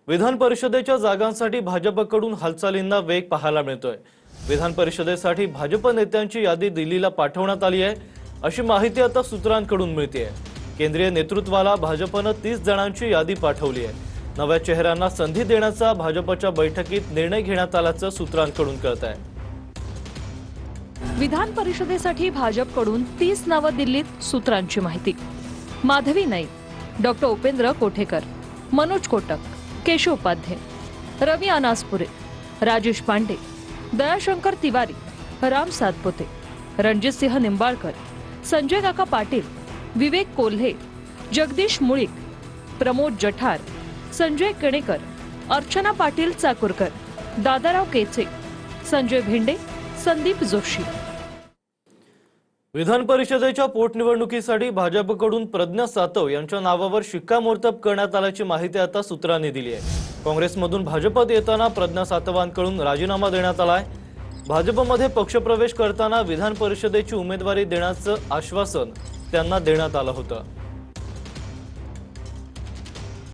विधान परिषदेच्या जागांसाठी भाजपकडून हालचालींना वेग पाहायला मिळतोय। विधान परिषदेसाठी भाजप नेत्यांची यादी दिल्लीला पाठवण्यात आली आहे, अशी माहिती आता सूत्रांकडून मिळतेय। केंद्रीय नेतृत्वाला भाजपने 30 जणांची यादी पाठवली आहे। नव्या चेहऱ्यांना संधी देण्याचा भाजपच्या बैठकीत निर्णय घेण्यात आल्याचं सूत्रांकडून कळतंय। विधान परिषदेसाठी भाजपकडून 30 नावं दिल्लीत, सूत्रांची माहिती। माधवी नाईक, डॉक्टर उपेंद्र कोठेकर, मनोज कोटक, केशव उपाध्ये, रवी अनासपुरे, राजेश पांडे, दयाशंकर तिवारी, राम सातपुते, रणजित सिंह निंबाळकर, संजय काका पाटील, विवेक कोल्हे, जगदीश मुळीक, प्रमोद जठार, संजय केणेकर, अर्चना पाटील चाकूरकर, दादाराव केचे, संजय भेंडे, संदीप जोशी। विधान परिषदेच्या पोटनिवडणुकीसाठी भाजपकडून प्रज्ञा सातव यांच्या नावावर शिक्कामोर्तब करण्यात आल्याची माहिती आता सूत्रांनी दिली आहे। काँग्रेसमधून भाजपत येताना प्रज्ञा सातवांकडून राजीनामा देण्यात आलाय। भाजपमध्ये पक्षप्रवेश करताना विधान परिषदेची उमेदवारी देण्याचं आश्वासन त्यांना देण्यात आलं होतं।